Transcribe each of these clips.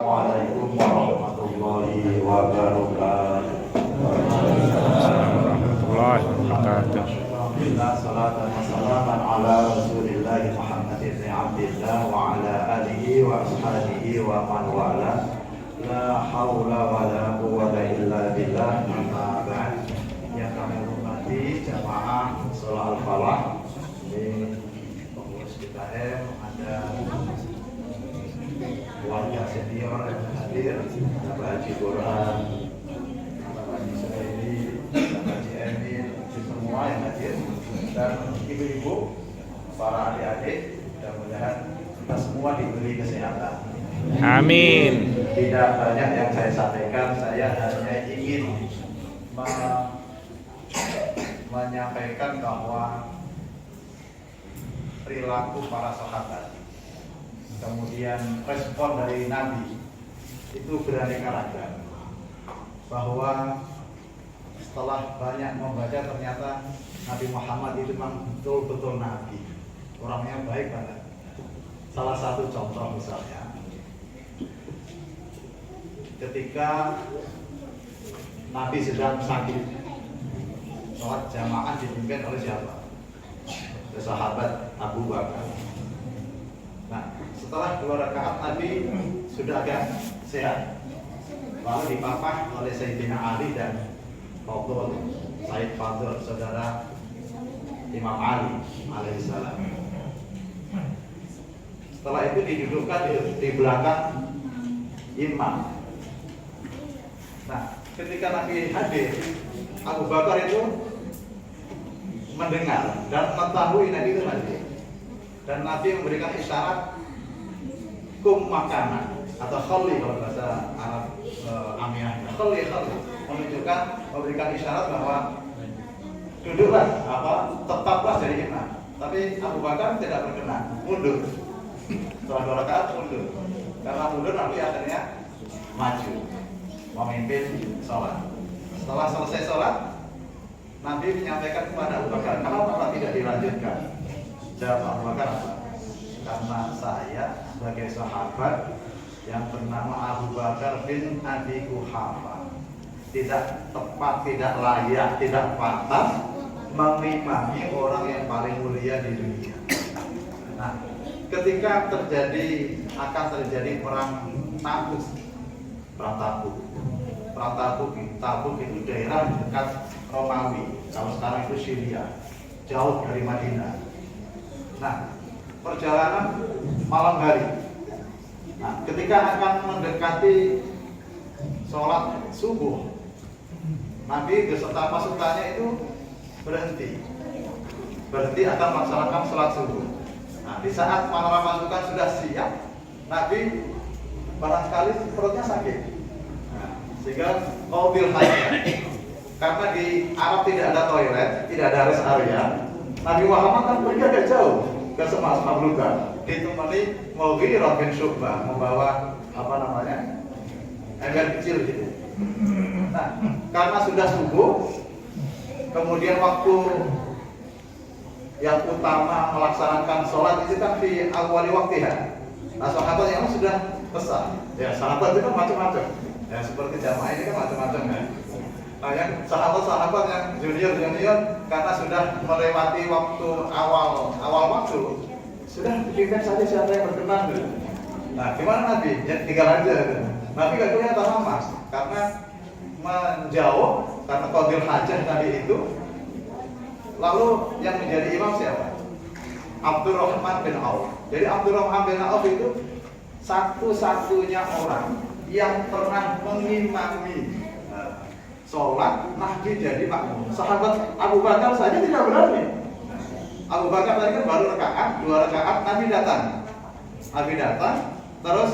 Assalamualaikum warahmatullahi wabarakatuh. Warahmatullahi wabarakatuh. Alhamdulillah, salatan wa salaman ala Rasulillah Muhammad ibn Abdillah wa ala alihi wa ashabihi wa man wala. La haula wa la quwwata illa billah. Amma ba'd. Yang kami hormati jamaah Shalah Al-Falah di pengurus KKM, ada warga senior yang hadir, Bapak Haji Burhan, Bapak Haji Suhaili, Bapak Haji Emil, semua yang hadir, dan ibu-ibu, para adik-adik, mudah-mudahan kita semua diberi kesehatan. Amin. Tidak banyak yang saya sampaikan, saya hanya ingin menyampaikan bahwa perilaku para sahabat, kemudian respon dari Nabi itu beraneka ragam. Bahwa setelah banyak membaca, ternyata Nabi Muhammad itu memang betul-betul Nabi, orangnya baik banget. Salah satu contoh misalnya, ketika Nabi sedang sakit, sholat jamaah dipimpin oleh siapa? Sahabat Abu Bakar. Nah, setelah 2 rakaat Nabi sudah agak sehat, lalu dipapah oleh Sayyidina Ali dan Fadl, Said Fadl, saudara Imam Ali alaihissalam. Setelah itu didudukkan di belakang imam. Nah, ketika Nabi hadir, Abu Bakar itu mendengar dan mengetahui Nabi itu hadir, dan Nabi memberikan isyarat kum makanan atau khalli kalau bahasa Arab Amiyah, khalli menunjukkan, memberikan isyarat bahwa duduklah, tetaplah jadi imam. Tapi Abu Bakar tidak berkenan, mundur. Setelah 2 rakaat mundur. Karena mundur, Nabi akhirnya maju memimpin sholat. Setelah selesai sholat, Nabi menyampaikan kepada Abu Bakar, kenapa tidak dilanjutkan? Jawab Abu Bakar apa? Karena saya sebagai sahabat yang bernama Abu Bakar bin Abi Quhafa tidak tepat, tidak layak, tidak pantas mengimami orang yang paling mulia di dunia. Nah, ketika akan terjadi perang Tabuk itu daerah dekat Romawi, kalau sekarang itu Syria, jauh dari Madinah. Nah, perjalanan malam hari. Nah, ketika akan mendekati sholat subuh, Nabi beserta pasukannya itu berhenti akan melaksanakan sholat subuh. Nah, di saat para pasukan sudah siap, Nabi barangkali perutnya sakit. Nah, sehingga qadil hajat. Karena di Arab tidak ada toilet, tidak ada rest area, Nabi Muhammad kan pergi agak jauh ke Semas Mablukan, ditemani Mughirah bin Syu'bah membawa ember kecil gitu. Nah, karena sudah subuh, kemudian waktu yang utama melaksanakan sholat itu kan di awal waktu ya. Nah, sahabat yang sudah pesan, ya sahabat itu kan macam-macam. Ya seperti jamaah ini kan macam-macam ya. Nah, yang sahabat-sahabat yang junior karena sudah melewati waktu awal waktu, sudah dipimpin saja siapa yang berkenan dulu. Nah, gimana Nabi? Ya, tinggal aja. Nabi gak kelihatan lama karena menjauh, karena qadil hajat tadi itu. Lalu yang menjadi imam siapa? Abdurrahman bin Auf. Jadi Abdurrahman bin Auf itu satu-satunya orang yang pernah mengimami sholat Nabi jadi makmum. Sahabat Abu Bakar saja tidak berani. Abu Bakar tadi kan baru 2 rakaat Nabi datang, terus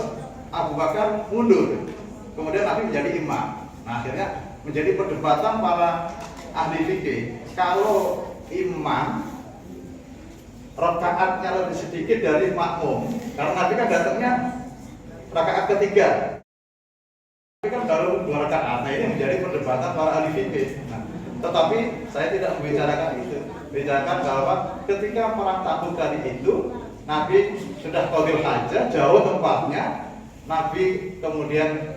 Abu Bakar mundur, kemudian Nabi menjadi imam. Nah, akhirnya menjadi perdebatan para ahli fikih. Kalau imam rakaatnya lebih sedikit dari makmum, karena Nabi kan datangnya rakaat ketiga, Nabi kan baru 2 rakaat. Nah, ini menjadi perdebatan para ahli fikih. Nah, tetapi saya tidak membicarakan itu. Bicarakan bahwa ketika perang Tabuk kali itu Nabi sudah qadil hajat, jauh tempatnya. Nabi kemudian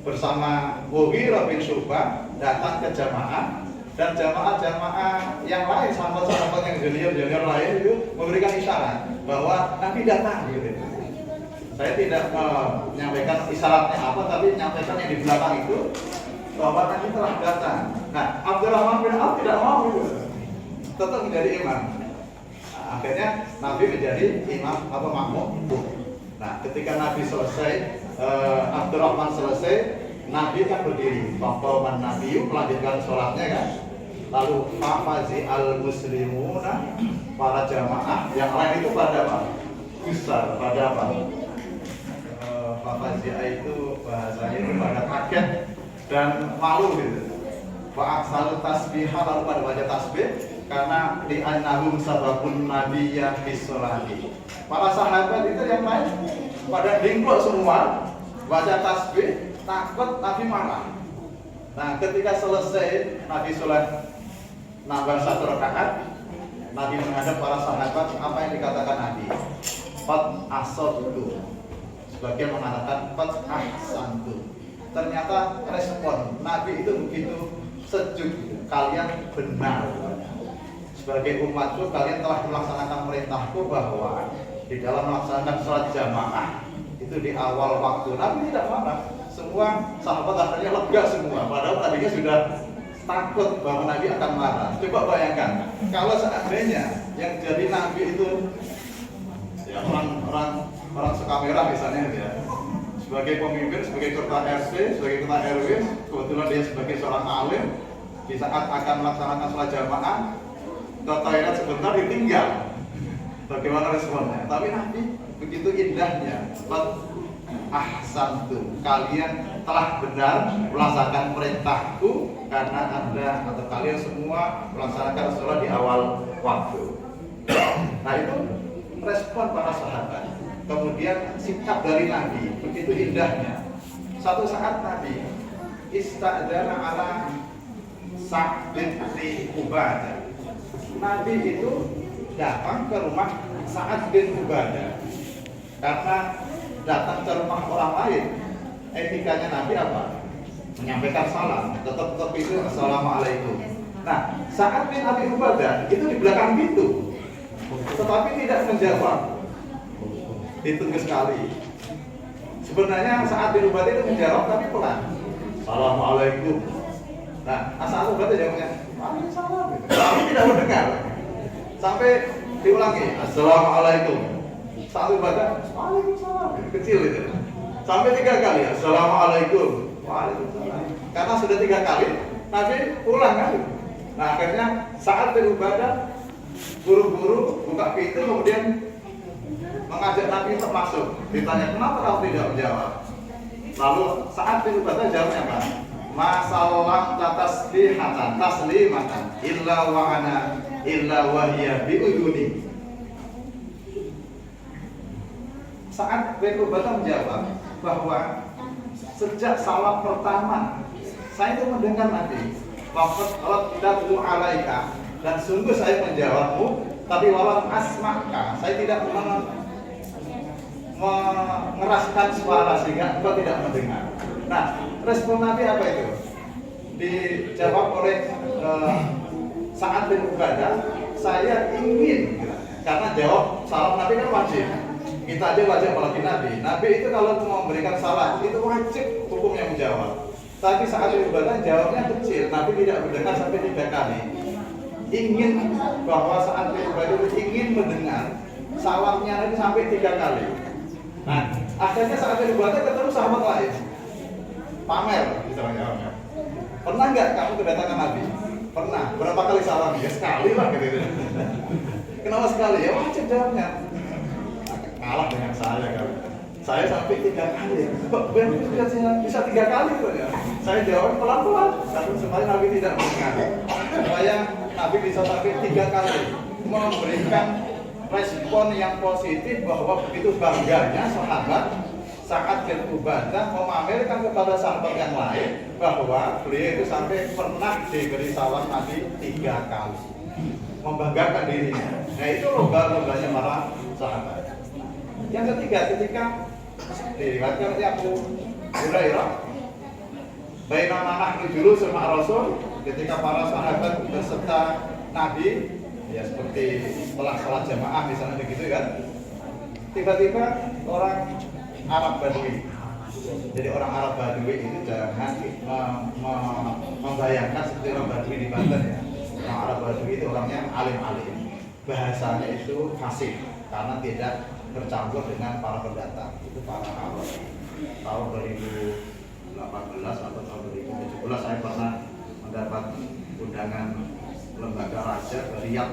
bersama Mughirah bin Syu'bah datang ke jamaah, dan jamaah-jamaah yang lain, sahabat-sahabat yang junior-junior lain itu memberikan isyarat bahwa Nabi datang gitu. Saya tidak menyampaikan isyaratnya apa, tapi menyampaikan yang di belakang itu bahwa Nabi telah datang. Nah, Abdurrahman bin Auf tidak mau tetap menjadi imam. Nah, akhirnya Nabi menjadi imam atau makmum. Nah, ketika Nabi selesai, Abdurrahman selesai, Nabi kan berdiri. Faqaman Nabi melanjutkan sholatnya kan. Lalu fafazi al muslimuna, para jamaah yang lain itu pada apa? Besar, pada apa? Fafazi itu bahasanya itu pada kaget dan malu gitu. Fa'aksalu tasbihah, lalu pada baca tasbih karena li'annahum sababun nabiyya bis-sholati. Para sahabat itu yang lain pada dingklok semua baca tasbih, takut Nabi marah. Nah, ketika selesai Nabi sholat nambah 1 rakaat, Nabi menghadap para sahabat, apa yang dikatakan Nabi? Qad asabtu. Sebagian mengatakan qad ahsantu. Ternyata respon Nabi itu begitu sejuk, kalian benar. Sebagai umatku, kalian telah melaksanakan perintahku bahwa di dalam melaksanakan sholat jamaah itu di awal waktu. Nabi tidak marah. Semua sahabat akhirnya lega semua. Padahal tadinya sudah takut bahwa Nabi akan marah. Coba bayangkan, kalau seandainya yang jadi Nabi itu ya orang suka merah misalnya ya, sebagai pemimpin, sebagai ketua RT, sebagai ketua RW, kebetulan dia sebagai seorang alim, di saat akan melaksanakan sholat jamaah ke toilet sebentar ditinggal. Bagaimana responnya? Tapi Nabi begitu indahnya. Ahsantu, kalian telah benar melaksanakan perintahku karena Anda atau kalian semua melaksanakan sholat di awal waktu. Nah, itu respon para sahabat. Kemudian sikap dari Nabi begitu indahnya. Satu saat Nabi istadzana ala Sa'd bin Ubadah. Nabi itu datang ke rumah Sa'ad bin Ubadah karena datang ke rumah orang lain. Etikanya Nabi apa? Menyampaikan salam. Tetap itu assalamualaikum. Nah, Sa'ad bin Abi Ubadah itu di belakang pintu, tetapi tidak menjawab. Ditunggu sekali. Sebenarnya Sa'ad bin Ubadah itu menjawab tapi pelan. Assalamualaikum. Nah, Sa'ad bin Ubadah jawabnya, waalaikumsalam. Tapi tidak mendengar. Sampai diulangi, assalamualaikum. Sa'ad bin Ubadah, waalaikumsalam. Kecil itu. Sampai 3 kali, assalamualaikum. Waalaikumsalam. Karena sudah 3 kali, Nabi ulang kan. Nah, akhirnya Sa'ad bin Ubadah buru-buru buka pintu, kemudian mengajak Nabi untuk masuk. Ditanya, kenapa kamu tidak menjawab? Lalu Sa'ad bin Ubadah jawabnya apa? Masalam tasbihatan taslimatan illa wa ana illa wa hiya bi uduni. Sa'ad bin Ubadah menjawab bahwa sejak salam pertama saya itu mendengar Nabi waqad qaddatu alaika, dan sungguh saya menjawabmu, tapi walam asma'ka, saya tidak mengeraskan suara sehingga engkau tidak mendengar. Nah, respon Nabi apa itu? Dijawab oleh Sa'ad bin Ubadah, saya ingin, karena jawab salam Nabi kan wajib. Kita aja wajib apalagi Nabi. Nabi itu kalau mau memberikan salam itu wajib hukumnya menjawab. Tapi Sa'ad bin Ubadah jawabnya kecil, Nabi tidak mendengar sampai 3 kali. Ingin bahwa Sa'ad bin Ubadah ingin mendengar salamnya Nabi sampai 3 kali. Nah, akhirnya Sa'ad bin Ubadah ketemu sahabat lain. Pamer, misalnya. Pernah nggak kamu kedatangan Nabi? Pernah. Berapa kali salam? Ya sekali lah gitu. Kenapa sekali? Ya wajib jawabnya. Kalah dengan saya kan. Saya sampai 3 kali. Kok bisa 3 kali gitu ya? Saya jawab pelan-pelan. Tapi supaya Nabi tidak mendengar. Supaya Nabi bisa sampai 3 kali memberikan respon yang positif bahwa begitu bangganya sahabat Sa'ad bin Ubadah memamerkan kepada sahabat yang lain bahwa beliau itu sampai pernah diberi salam Nabi 3 kali, membanggakan dirinya. Nah, itu lomba-lombanya para sahabat. Yang ketiga, ketika diriwayatkan oleh Abu Hurairah, baina nahnu dulu sama Rasul, ketika para sahabat beserta Nabi, ya seperti setelah sholat jamaah misalnya begitu kan, tiba-tiba orang Arab Badui. Jadi orang Arab Badui itu jangan membayangkan seperti orang Badui di Banten ya. Orang Arab Badui itu orangnya alim-alim, bahasanya itu fasih karena tidak bercampur dengan para pendatang. Itu para Arab. Tahun 2018 atau tahun 2017 saya pernah mendapat undangan lembaga raja ke Riyadh,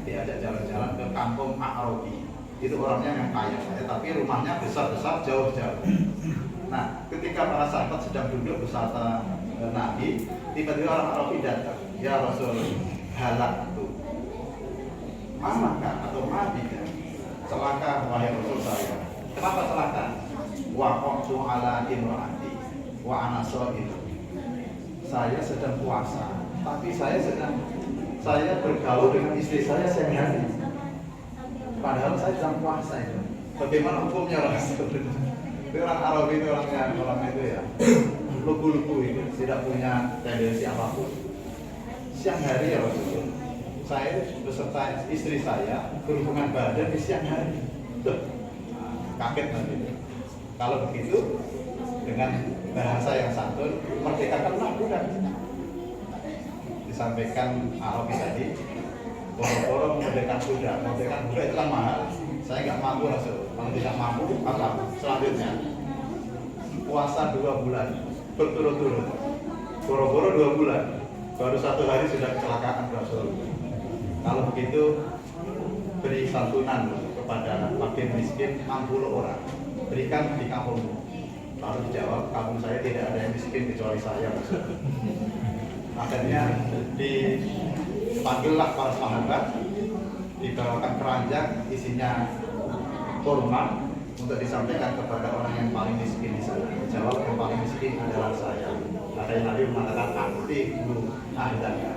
diajak jalan-jalan ke kampung Arabi. Itu orangnya yang kaya saya, tapi rumahnya besar-besar, jauh-jauh. Nah, ketika para sahabat sedang duduk bersama Nabi, tiba-tiba orang Arabi datang, ya Rasul, halak itu, manakah atau mabika? Celaka wahai Rasul saya. Kenapa celaka? Waqtu ala imraati wa ana shaim. Saya sedang puasa, tapi saya bergaul dengan istri saya siang hari. Padahal saya sedang puasa itu. Bagaimana hukumnya Rasul? Itu orang Arab itu orang itu ya, lugu-lugu itu, tidak punya tendensi apapun. Siang hari ya Rasul, saya beserta istri saya berhubungan badan di siang hari. Kaget nanti. Kalau begitu, dengan bahasa yang santun, merdekakanlah budak. Disampaikan Arabi tadi, boro-boro memerdekakan budak itu kan mahal. Saya nggak mampu Rasul. Kalau tidak mampu, apa? Selanjutnya puasa 2 bulan berturut-turut. Boro-boro 2 bulan, baru 1 hari sudah kecelakaan Rasul. Kalau begitu, beri santunan kepada fakir miskin 60 orang. Berikan di kampungmu. Lalu dijawab, kampung saya tidak ada yang miskin kecuali saya Rasul. Akhirnya dipanggillah para sahabat, dibawakan keranjang isinya kurma untuk disampaikan kepada orang yang paling miskin di sana. Dijawab, yang paling miskin adalah saya. Makanya Nabi mengatakan, "Akti guru ahdaka."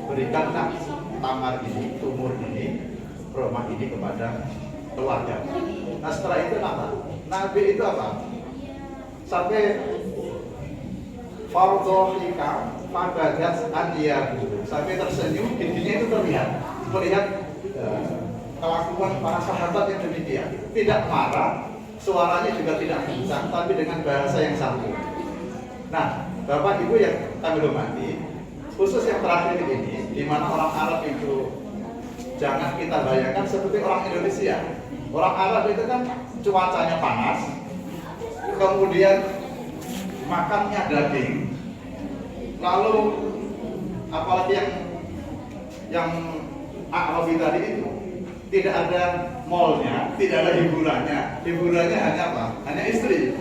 Berikanlah tamar ini, tumur ini, kurma ini kepada keluarga. Nah setelah itu apa? Nabi itu apa? Sampai fardhohika fabadat andiyahu, sampai tersenyum, giginya itu melihat kelakuan para sahabat yang demikian. Tidak marah, suaranya juga tidak kencang, tapi dengan bahasa yang santun. Nah, Bapak Ibu yang kami hormati, khusus yang terakhir ini, di mana orang Arab itu jangan kita bayangkan seperti orang Indonesia. Orang Arab itu kan cuacanya panas, kemudian makannya daging, lalu apalagi yang Arabi tadi itu tidak ada mallnya, tidak ada hiburannya hanya apa? Hanya istri.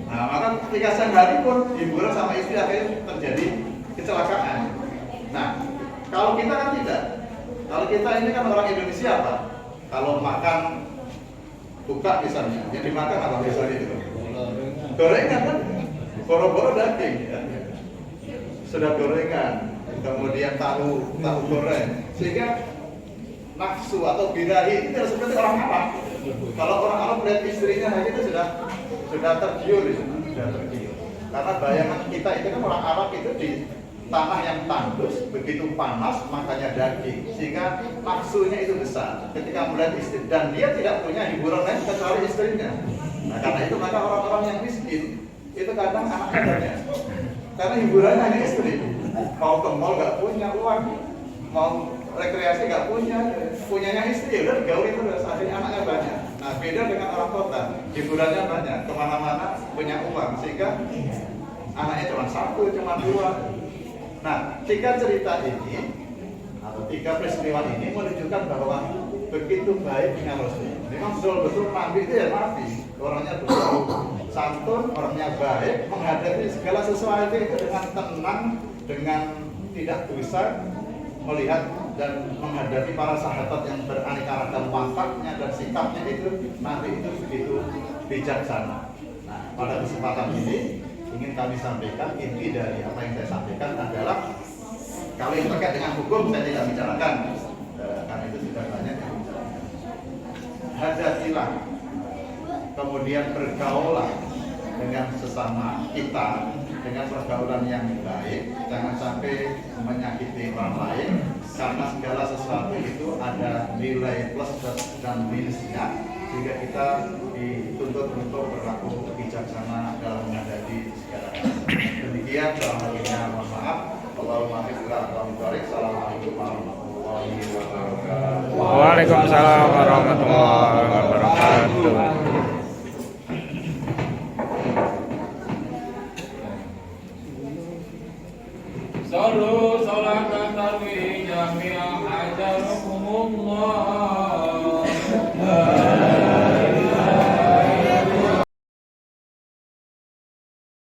Nah, maka ketika siang hari pun hiburan sama istri akhirnya terjadi kecelakaan. Nah, kalau kita kan tidak. Kalau kita ini kan orang Indonesia apa? Kalau makan buka misalnya, yang dimakan apa biasanya itu? Gorengan kan? Boro-boro daging ya. Sudah gorengan, kemudian tahu goreng, sehingga nafsu atau birahi itu seperti orang Arab. Kalau orang Arab melihat istrinya hanya itu sudah tergiur di sana, sudah tergiur. Karena bayangan kita itu kan orang Arab itu di tanah yang tandus, begitu panas makanya daging, sehingga nafsunya itu besar ketika melihat istri, dan dia tidak punya hiburan lain kecuali istrinya. Nah karena itu maka orang-orang yang miskin itu kadang anak-anaknya, karena hiburannya hanya istri. Mau ke mall nggak punya uang, mau rekreasi nggak punyanya istri, udah gaul itu udah akhirnya anaknya banyak. Nah beda dengan orang kota, hiburannya banyak, kemana-mana punya uang, sehingga anaknya cuma 1, cuma 2. Nah 3 cerita ini atau 3 peristiwa ini menunjukkan bahwa begitu baik dengan Rasul. Memang betul-betul Nabi itu ya Nabi, orangnya betul santun, orangnya baik, menghadapi segala sesuatu itu dengan tenang, dengan tidak gusar, melihat dan menghadapi para sahabat yang beraneka ragam wataknya dan sikapnya itu, Nabi itu begitu bijaksana. Nah, pada kesempatan ini ingin kami sampaikan, inti dari apa yang saya sampaikan adalah kalau yang terkait dengan hukum saya tidak bicarakan karena itu sudah banyak yang bicarakan. Hadapilah kemudian bergaullah dengan sesama kita dengan pergaulan yang baik, jangan sampai menyakiti orang lain, karena segala sesuatu itu ada nilai plus dan minusnya, sehingga kita dituntut untuk berlaku bijaksana dalam menghadapi segala hal. Demikian, mohon maaf. Allahumma Assalamualaikum warahmatullahi wabarakatuh. Waalaikumsalam warahmatullahi wabarakatuh. Solo.